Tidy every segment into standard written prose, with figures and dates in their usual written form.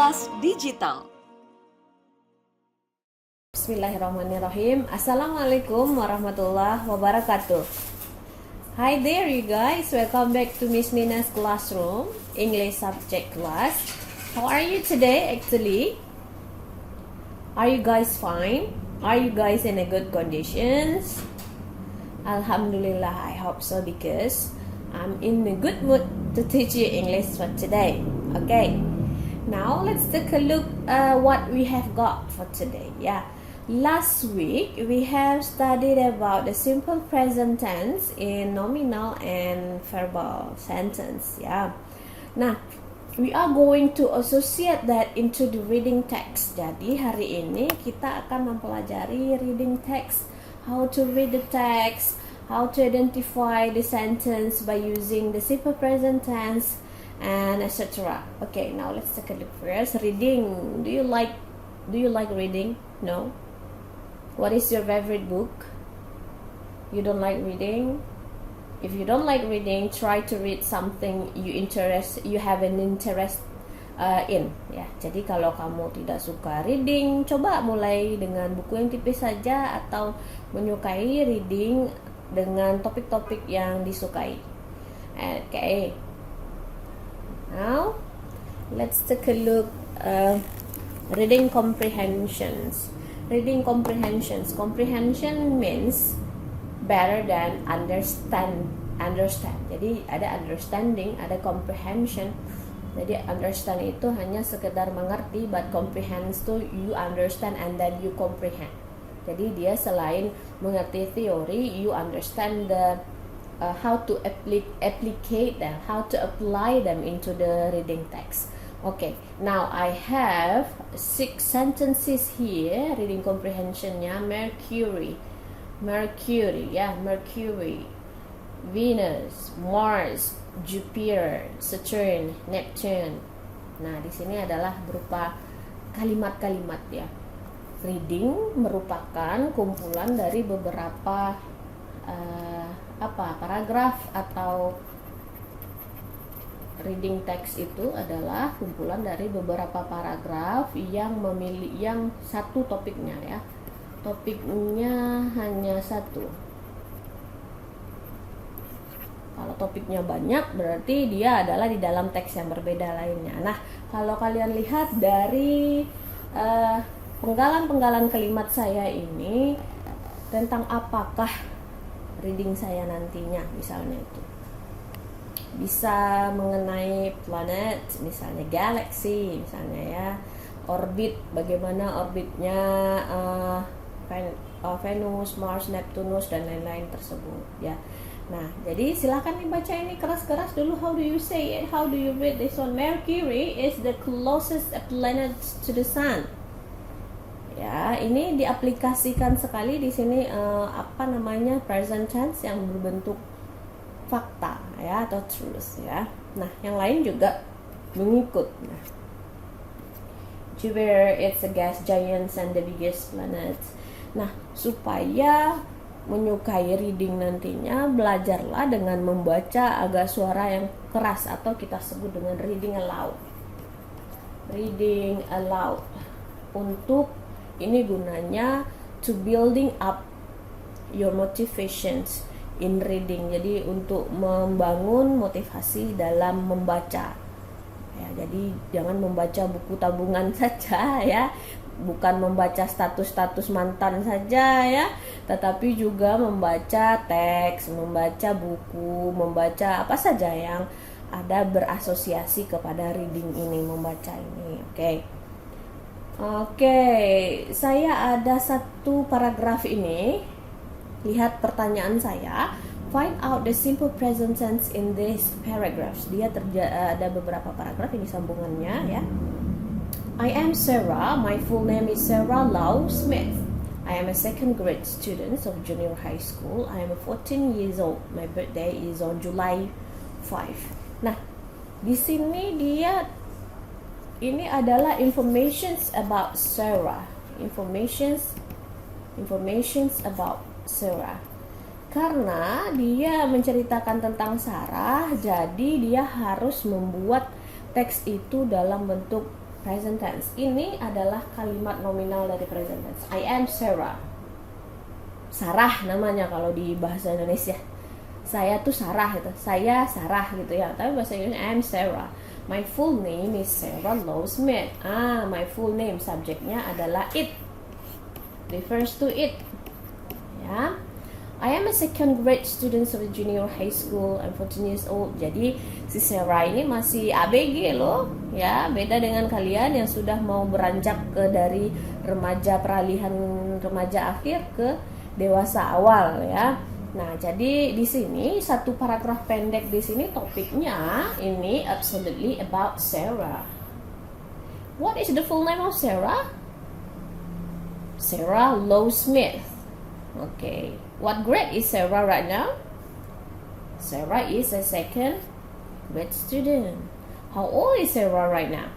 Kelas Digital. Bismillahirrahmanirrahim. Assalamualaikum warahmatullahi wabarakatuh. Hi there you guys, welcome back to Miss Nina's classroom, English subject class. How are you today actually? Are you guys fine? Are you guys in a good conditions? Alhamdulillah, I hope so because I'm in a good mood to teach you English for today. Okay, now let's take a look what we have got for today. Yeah, last week we have studied about the simple present tense in nominal and verbal sentence. Yeah, nah we are going to associate that into the reading text. Jadi hari ini kita akan mempelajari reading text, how to read the text, how to identify the sentence by using the simple present tense, and etc. Okay, now let's take a look first. Reading. Do you like reading? No. What is your favorite book? You don't like reading? If you don't like reading, try to read something you have an interest in. Ya, jadi kalau kamu tidak suka reading, coba mulai dengan buku yang tipis saja atau menyukai reading dengan topik-topik yang disukai. Okay. Now, let's take a look reading comprehensions. Reading comprehensions. Comprehension means better than understand. Jadi ada understanding, ada comprehension. Jadi understand itu hanya sekedar mengerti, but comprehend itu you understand and then you comprehend. Jadi dia selain mengerti teori, you understand the how to applicate them, how to apply them into the reading text. Okay, now I have 6 sentences here. Reading comprehensionnya Mercury, Venus, Mars, Jupiter, Saturn, Neptune. Nah, di sini adalah berupa kalimat-kalimat ya. Reading merupakan kumpulan dari beberapa paragraf, atau reading text itu adalah kumpulan dari beberapa paragraf yang satu topiknya ya. Topiknya hanya satu. Kalau topiknya banyak berarti dia adalah di dalam teks yang berbeda lainnya. Nah, kalau kalian lihat dari penggalan-penggalan kalimat saya ini, tentang apakah reading saya nantinya, misalnya itu bisa mengenai planet, misalnya galaksi, misalnya ya, orbit, bagaimana orbitnya Venus, Mars, Neptunus dan lain-lain tersebut ya. Nah, jadi silakan dibaca ini keras-keras dulu. How do you say it? How do you read this one? Mercury is the closest planet to the sun. Ya, ini diaplikasikan sekali di sini present tense yang berbentuk fakta ya, atau truth ya. Nah, yang lain juga mengikut. Nah, Jupiter it's a gas giant and the biggest planet. Nah, supaya menyukai reading nantinya, belajarlah dengan membaca agak suara yang keras atau kita sebut dengan reading aloud. Reading aloud. Untuk ini gunanya to building up your motivations in reading. Jadi untuk membangun motivasi dalam membaca. Ya, jadi jangan membaca buku tabungan saja ya, bukan membaca status-status mantan saja ya, tetapi juga membaca teks, membaca buku, membaca apa saja yang ada berasosiasi kepada reading ini, membaca ini. Oke, saya ada satu paragraf ini. Lihat pertanyaan saya. Find out the simple present tense in this paragraphs. Dia ada beberapa paragraf, ini sambungannya ya. I am Sarah. My full name is Sarah Lau Smith. I am a second grade student of junior high school. I am 14 years old. My birthday is on July 5. Nah, di sini ini adalah informations about Sarah. Informations about Sarah. Karena dia menceritakan tentang Sarah, jadi dia harus membuat teks itu dalam bentuk present tense. Ini adalah kalimat nominal dari present tense. I am Sarah. Sarah namanya kalau di bahasa Indonesia. Saya tuh Sarah gitu. Saya Sarah gitu ya. Tapi bahasa Inggris I am Sarah. My full name is Sarah Lowe Smith. My full name subjeknya adalah it. Refers to it. Ya. I am a second grade student of junior high school. I'm 14 years old. Jadi si Sarah ini masih ABG loh, ya. Beda dengan kalian yang sudah mau beranjak ke dari remaja, peralihan remaja akhir ke dewasa awal, ya. Nah, jadi di sini satu paragraf pendek di sini topiknya ini absolutely about Sarah. What is the full name of Sarah? Sarah Lowe Smith. Okay. What grade is Sarah right now? Sarah is a second grade student. How old is Sarah right now?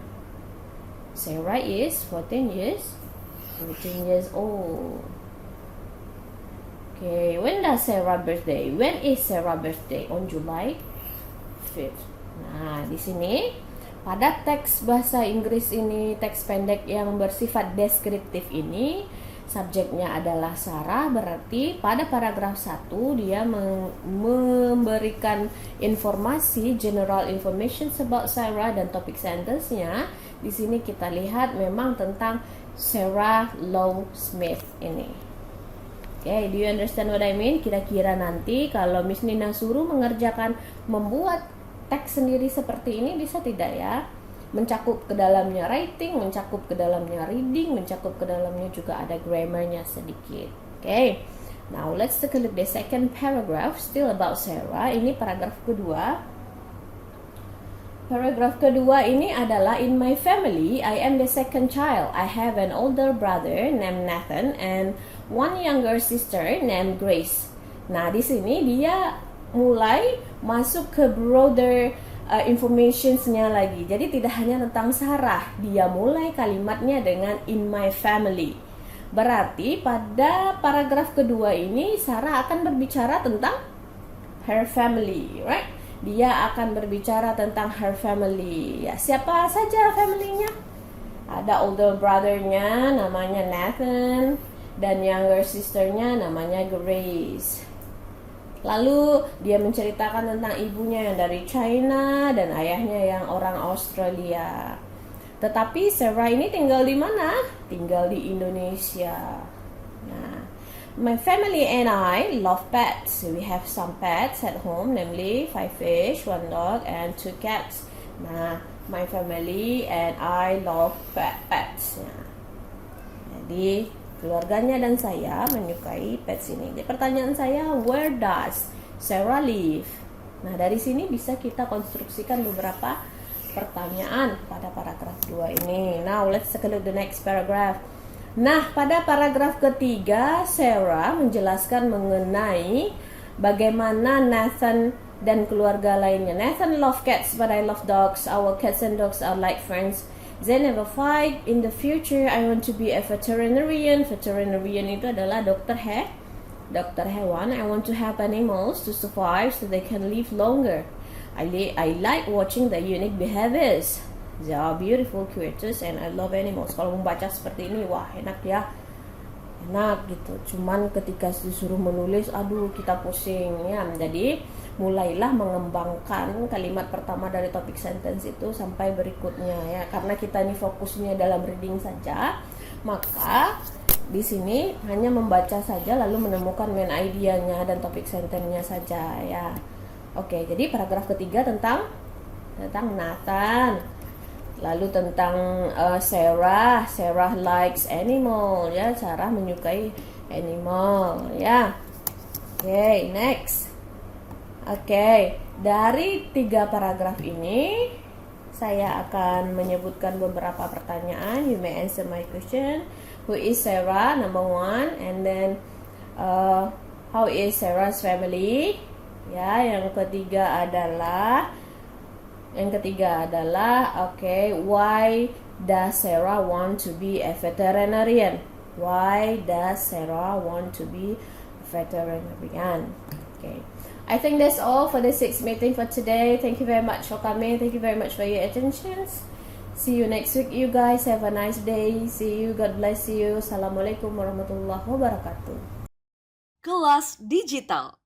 Sarah is 14 years old. Okay, when does Sarah birthday? When is Sarah birthday? On July 5th. Nah, di sini pada teks bahasa Inggris ini, teks pendek yang bersifat deskriptif ini, subjeknya adalah Sarah, berarti pada paragraf 1 dia memberikan informasi, general information about Sarah, dan topik sentence-nya di sini kita lihat memang tentang Sarah Lowe Smith ini. Okay, do you understand what I mean? Kira-kira nanti kalau Miss Nina suruh mengerjakan, membuat teks sendiri seperti ini, bisa tidak ya? Mencakup ke dalamnya writing, mencakup ke dalamnya reading, mencakup ke dalamnya juga ada grammarnya sedikit. Okay, now let's take a look the second paragraph, still about Sarah. Ini paragraf kedua. Paragraf kedua ini adalah, in my family, I am the second child. I have an older brother named Nathan and one younger sister named Grace. Nah, di sini dia mulai masuk ke broader informationsnya lagi. Jadi tidak hanya tentang Sarah, dia mulai kalimatnya dengan in my family. Berarti pada paragraf kedua ini Sarah akan berbicara tentang her family, right? Dia akan berbicara tentang her family. Ya, siapa saja familynya? Ada older brother-nya namanya Nathan dan younger sister-nya namanya Grace. Lalu dia menceritakan tentang ibunya yang dari China dan ayahnya yang orang Australia. Tetapi Sarah ini tinggal di mana? Tinggal di Indonesia. Nah, my family and I love pets. We have some pets at home, namely 5 fish, 1 dog, and 2 cats. Nah, my family and I love pets. Nah, jadi keluarganya dan saya menyukai pets ini. Jadi pertanyaan saya, where does Sarah live? Nah, dari sini bisa kita konstruksikan beberapa pertanyaan pada paragraf 2 ini. Now, let's take a look the next paragraph. Nah, pada paragraf ketiga, Sarah menjelaskan mengenai bagaimana Nathan dan keluarga lainnya. Nathan love cats, but I love dogs. Our cats and dogs are like friends. They never fight. In the future, I want to be a veterinarian. Veterinarian itu adalah dokter hewan. I want to help animals to survive so they can live longer. I like watching the unique behaviors. They are beautiful creatures and I love animals. Kalau membaca seperti ini, wah enak ya. Enak gitu. Cuman ketika disuruh menulis, aduh kita pusing ya. Jadi mulailah mengembangkan kalimat pertama dari topik sentence itu sampai berikutnya ya. Karena kita ini fokusnya dalam reading saja, maka di sini hanya membaca saja lalu menemukan main idea-nya dan topik sentence-nya saja ya. Oke, jadi paragraf ketiga tentang Nathan. Lalu tentang Sarah likes animal ya, Sarah menyukai animal ya. Oke, next. Oke, dari 3 paragraf ini saya akan menyebutkan beberapa pertanyaan. You may answer my question. Who is Sarah? Number 1. And then how is Sarah's family? Ya, yang ketiga adalah okay, why does Sarah want to be a veterinarian? Why does Sarah want to be a veterinarian? Okay. I think that's all for the 6th meeting for today. Thank you very much for coming. Thank you very much for your attention. See you next week, you guys. Have a nice day. See you. God bless you. Assalamualaikum warahmatullahi wabarakatuh. Kelas Digital